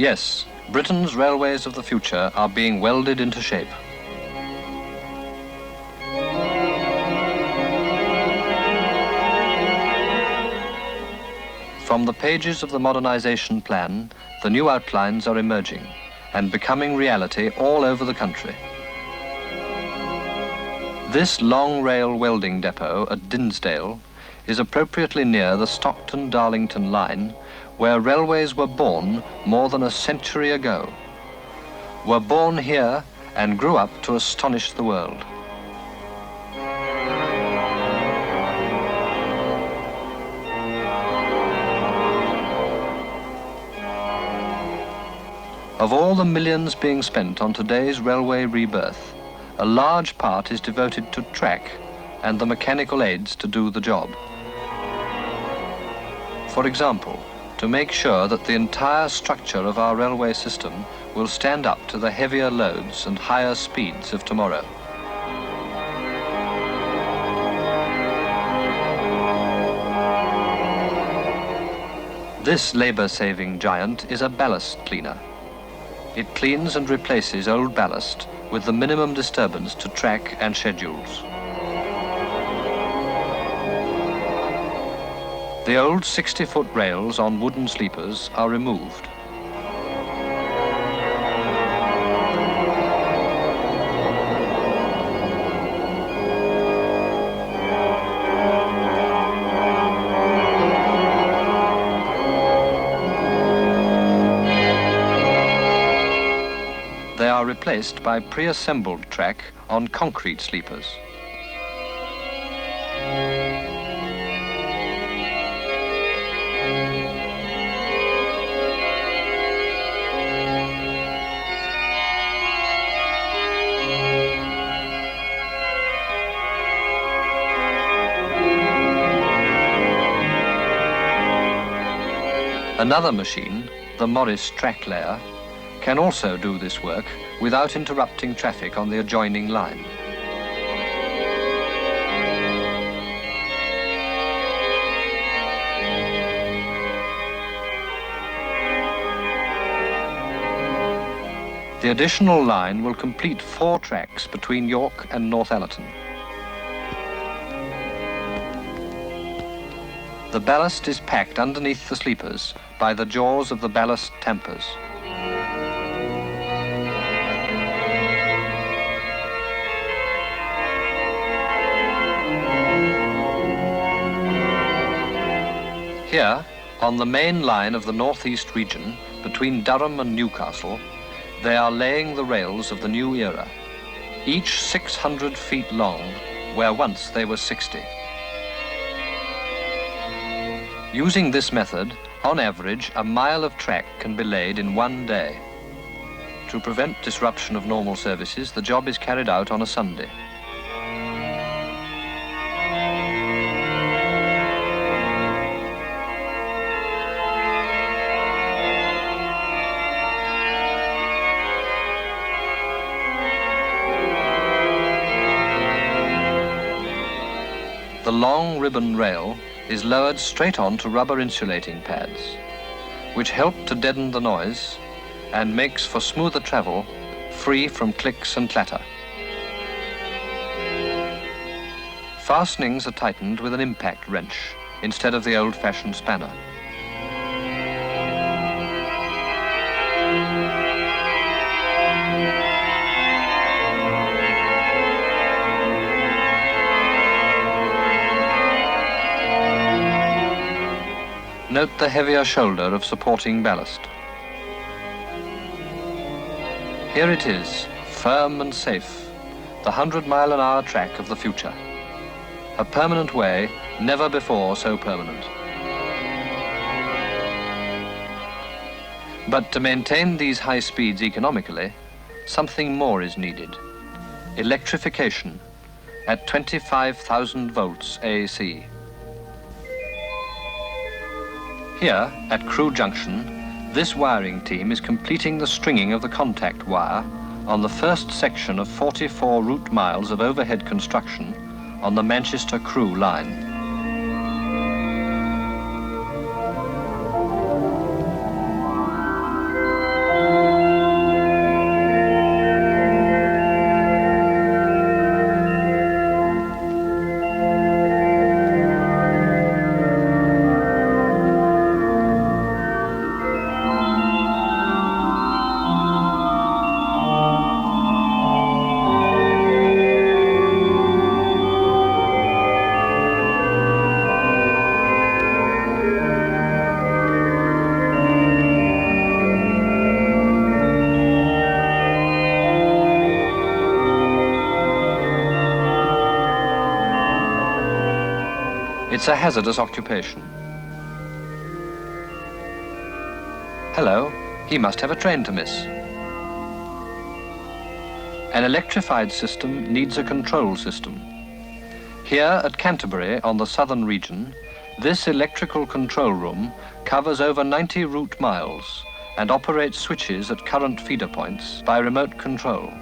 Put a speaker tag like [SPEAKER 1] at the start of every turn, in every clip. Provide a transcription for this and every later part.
[SPEAKER 1] Yes, Britain's railways of the future are being welded into shape. From the pages of the modernisation plan, the new outlines are emerging and becoming reality all over the country. This long rail welding depot at Dinsdale is appropriately near the Stockton-Darlington line, where railways were born more than a century ago, were born here and grew up to astonish the world. Of all the millions being spent on today's railway rebirth, a large part is devoted to track and the mechanical aids to do the job. For example, to make sure that the entire structure of our railway system will stand up to the heavier loads and higher speeds of tomorrow. This labour-saving giant is a ballast cleaner. It cleans and replaces old ballast with the minimum disturbance to track and schedules. The old 60-foot rails on wooden sleepers are removed. They are replaced by pre-assembled track on concrete sleepers. Another machine, the Morris track layer, can also do this work without interrupting traffic on the adjoining line. The additional line will complete 4 tracks between York and Northallerton. The ballast is packed underneath the sleepers by the jaws of the ballast tampers. Here, on the main line of the northeast region, between Durham and Newcastle, they are laying the rails of the new era, each 600 feet long, where once they were 60. Using this method, on average, a mile of track can be laid in one day. To prevent disruption of normal services, the job is carried out on a Sunday. The long ribbon rail is lowered straight on to rubber insulating pads, which help to deaden the noise and makes for smoother travel, free from clicks and clatter. Fastenings are tightened with an impact wrench instead of the old-fashioned spanner. Note the heavier shoulder of supporting ballast. Here it is, firm and safe, the 100-mile-an-hour track of the future. A permanent way, never before so permanent. But to maintain these high speeds economically, something more is needed. Electrification at 25,000 volts AC. Here, at Crewe Junction, this wiring team is completing the stringing of the contact wire on the first section of 44 route miles of overhead construction on the Manchester-Crewe line. It's a hazardous occupation. Hello, he must have a train to miss. An electrified system needs a control system. Here at Canterbury, on the southern region, this electrical control room covers over 90 route miles and operates switches at current feeder points by remote control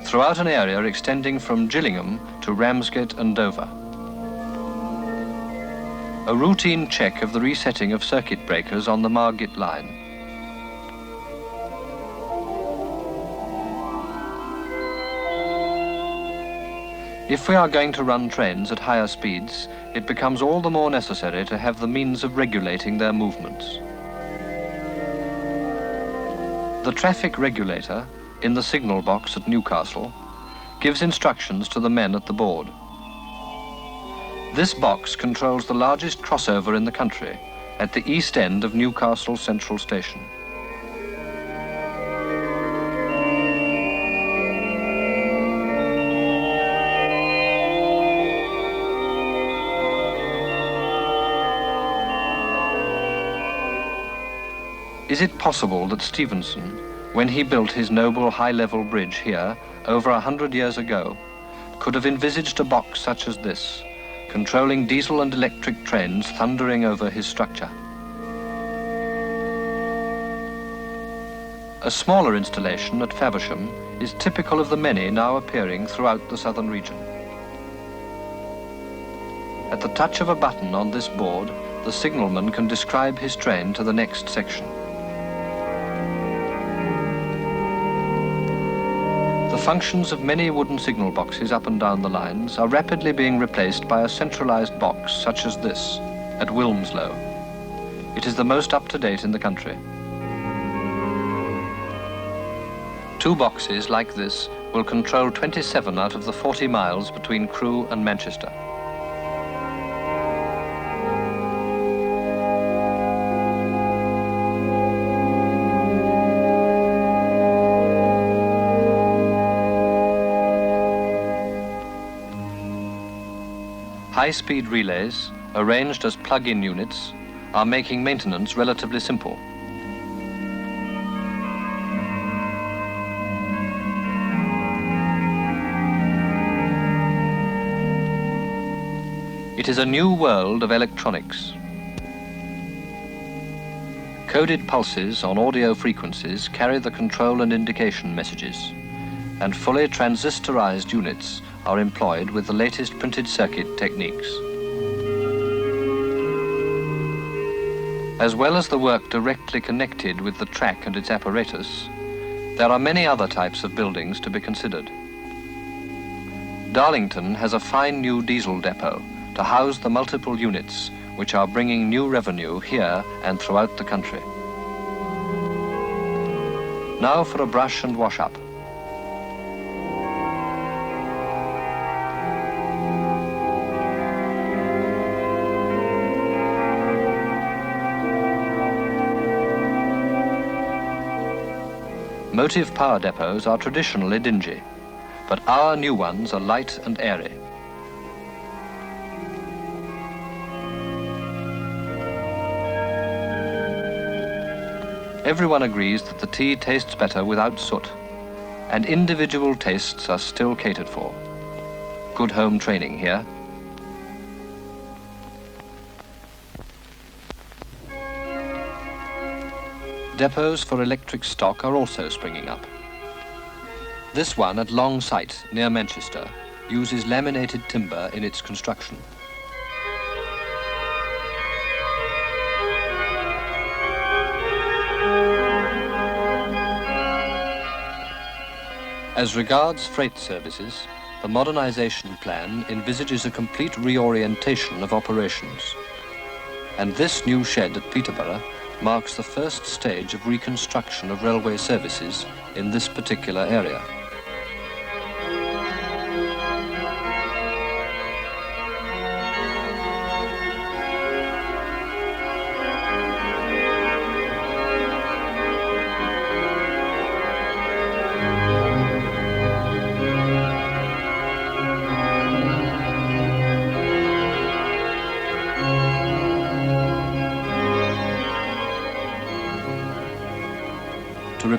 [SPEAKER 1] throughout an area extending from Gillingham to Ramsgate and Dover. A routine check of the resetting of circuit breakers on the Margate line. If we are going to run trains at higher speeds, it becomes all the more necessary to have the means of regulating their movements. The traffic regulator, in the signal box at Newcastle, gives instructions to the men at the board. This box controls the largest crossover in the country, at the east end of Newcastle Central Station. Is it possible that Stephenson, when he built his noble high-level bridge here over 100 years ago, could have envisaged a box such as this, controlling diesel and electric trains thundering over his structure? A smaller installation at Faversham is typical of the many now appearing throughout the southern region. At the touch of a button on this board, the signalman can describe his train to the next section. The functions of many wooden signal boxes up and down the lines are rapidly being replaced by a centralized box such as this at Wilmslow. It is the most up-to-date in the country. 2 boxes like this will control 27 out of the 40 miles between Crewe and Manchester. High-speed relays, arranged as plug-in units, are making maintenance relatively simple. It is a new world of electronics. Coded pulses on audio frequencies carry the control and indication messages, and fully transistorized units are employed with the latest printed circuit techniques. As well as the work directly connected with the track and its apparatus, there are many other types of buildings to be considered. Darlington has a fine new diesel depot to house the multiple units which are bringing new revenue here and throughout the country. Now for a brush and wash up. Motive power depots are traditionally dingy, but our new ones are light and airy. Everyone agrees that the tea tastes better without soot, and individual tastes are still catered for. Good home training here. Depots for electric stock are also springing up. This one at Long Sight, near Manchester, uses laminated timber in its construction. As regards freight services, the modernisation plan envisages a complete reorientation of operations. And this new shed at Peterborough marks the first stage of reconstruction of railway services in this particular area.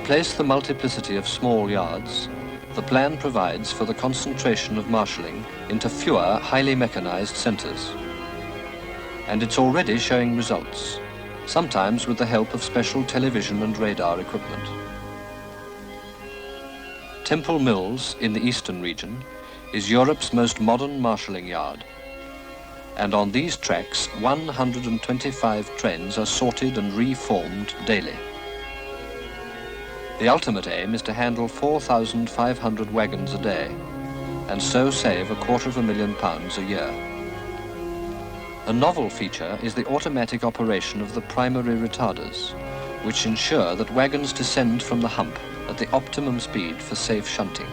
[SPEAKER 1] replace the multiplicity of small yards, the plan provides for the concentration of marshalling into fewer highly mechanized centers. And it's already showing results, sometimes with the help of special television and radar equipment. Temple Mills in the eastern region is Europe's most modern marshalling yard. And on these tracks, 125 trains are sorted and reformed daily. The ultimate aim is to handle 4,500 wagons a day, and so save £250,000 a year. A novel feature is the automatic operation of the primary retarders, which ensure that wagons descend from the hump at the optimum speed for safe shunting.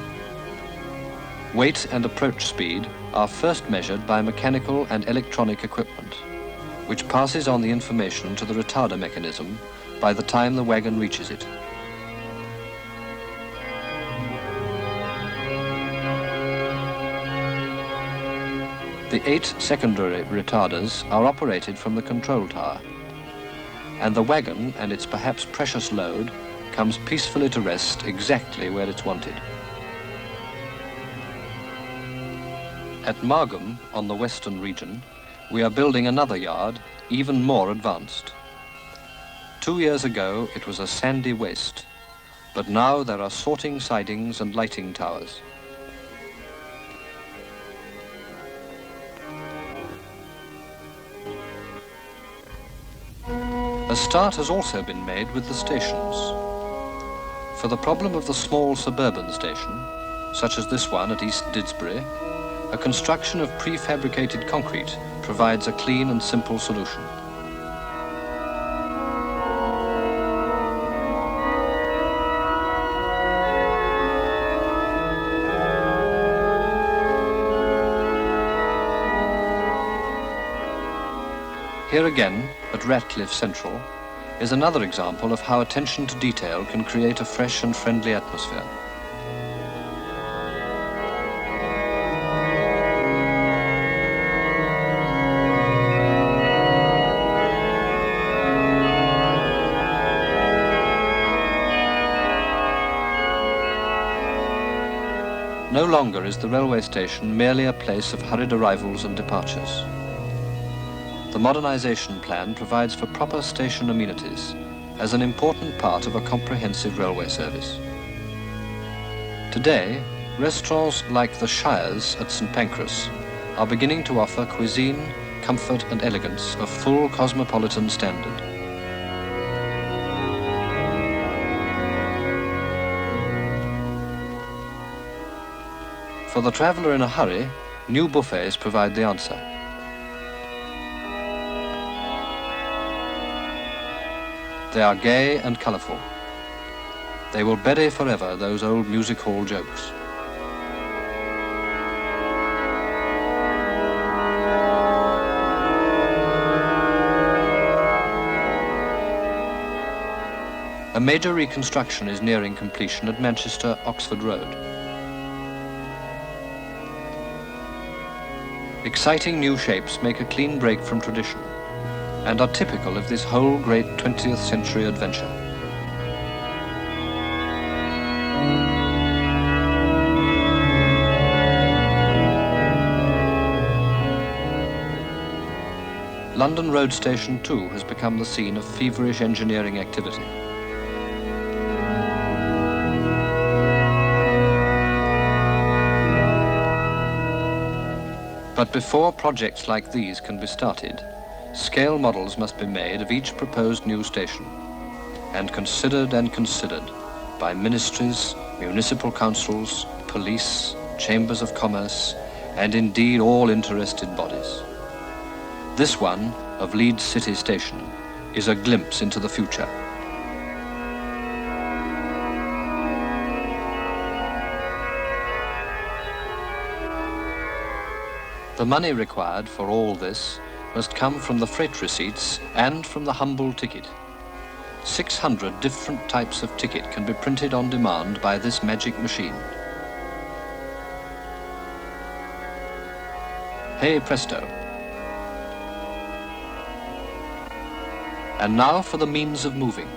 [SPEAKER 1] Weight and approach speed are first measured by mechanical and electronic equipment, which passes on the information to the retarder mechanism by the time the wagon reaches it. The 8 secondary retarders are operated from the control tower, and the wagon and its perhaps precious load comes peacefully to rest exactly where it's wanted. At Margam, on the western region, we are building another yard, even more advanced. 2 years ago, it was a sandy waste, but now there are sorting sidings and lighting towers. A start has also been made with the stations. For the problem of the small suburban station, such as this one at East Didsbury, a construction of prefabricated concrete provides a clean and simple solution. Here again, at Ratcliffe Central, is another example of how attention to detail can create a fresh and friendly atmosphere. No longer is the railway station merely a place of hurried arrivals and departures. The modernisation plan provides for proper station amenities as an important part of a comprehensive railway service. Today, restaurants like the Shires at St Pancras are beginning to offer cuisine, comfort and elegance of full cosmopolitan standard. For the traveller in a hurry, new buffets provide the answer. They are gay and colourful. They will bury forever those old music hall jokes. A major reconstruction is nearing completion at Manchester-Oxford Road. Exciting new shapes make a clean break from tradition and are typical of this whole great 20th century adventure. London Road Station too has become the scene of feverish engineering activity. But before projects like these can be started, scale models must be made of each proposed new station and considered by ministries, municipal councils, police, chambers of commerce, and indeed all interested bodies. This one of Leeds City Station is a glimpse into the future. The money required for all this must come from the freight receipts and from the humble ticket. 600 different types of ticket can be printed on demand by this magic machine. Hey presto. And now for the means of moving.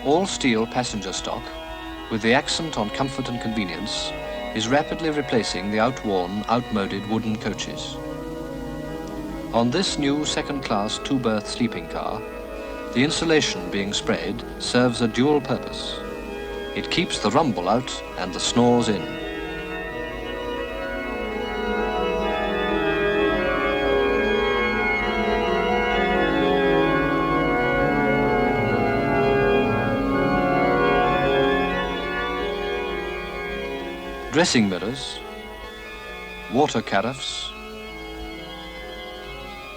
[SPEAKER 1] All steel passenger stock, with the accent on comfort and convenience, is rapidly replacing the outworn, outmoded wooden coaches. On this new second-class two-berth sleeping car, the insulation being sprayed serves a dual purpose. It keeps the rumble out and the snores in. Dressing mirrors, water carafes,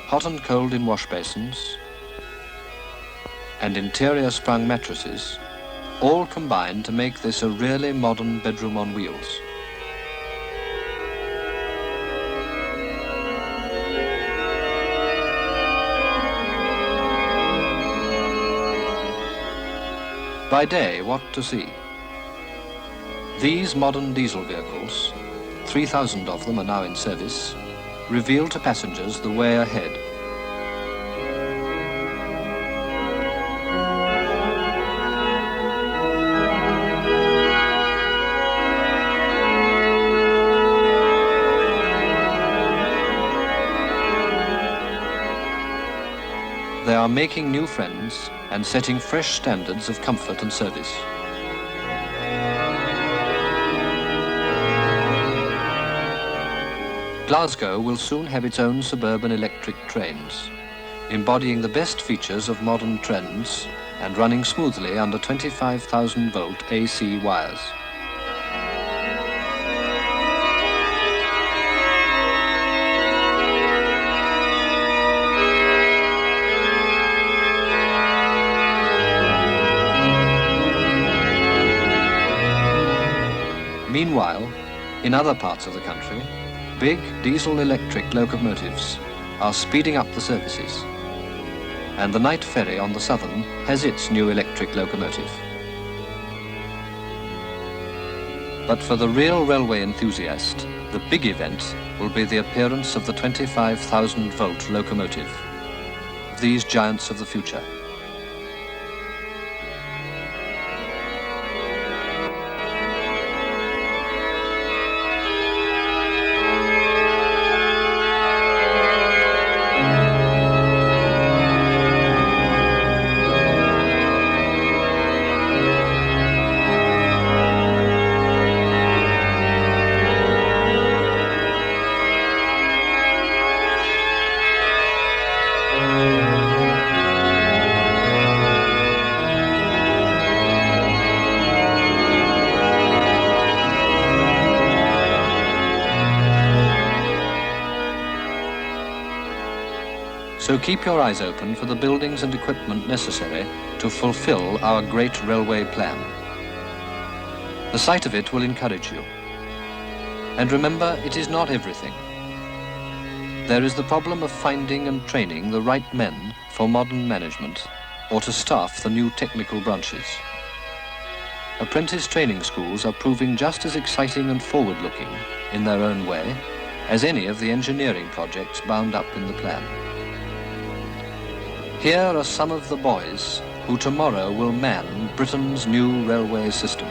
[SPEAKER 1] hot and cold in wash basins, and interior sprung mattresses all combine to make this a really modern bedroom on wheels. By day, what to see? These modern diesel vehicles, 3,000 of them are now in service, reveal to passengers the way ahead. They are making new friends and setting fresh standards of comfort and service. Glasgow will soon have its own suburban electric trains, embodying the best features of modern trends and running smoothly under 25,000 volt AC wires. Meanwhile, in other parts of the country, big diesel-electric locomotives are speeding up the services, and the night ferry on the Southern has its new electric locomotive. But for the real railway enthusiast, the big event will be the appearance of the 25,000 volt locomotive, these giants of the future. So keep your eyes open for the buildings and equipment necessary to fulfill our great railway plan. The sight of it will encourage you. And remember, it is not everything. There is the problem of finding and training the right men for modern management or to staff the new technical branches. Apprentice training schools are proving just as exciting and forward-looking in their own way as any of the engineering projects bound up in the plan. Here are some of the boys who tomorrow will man Britain's new railway system.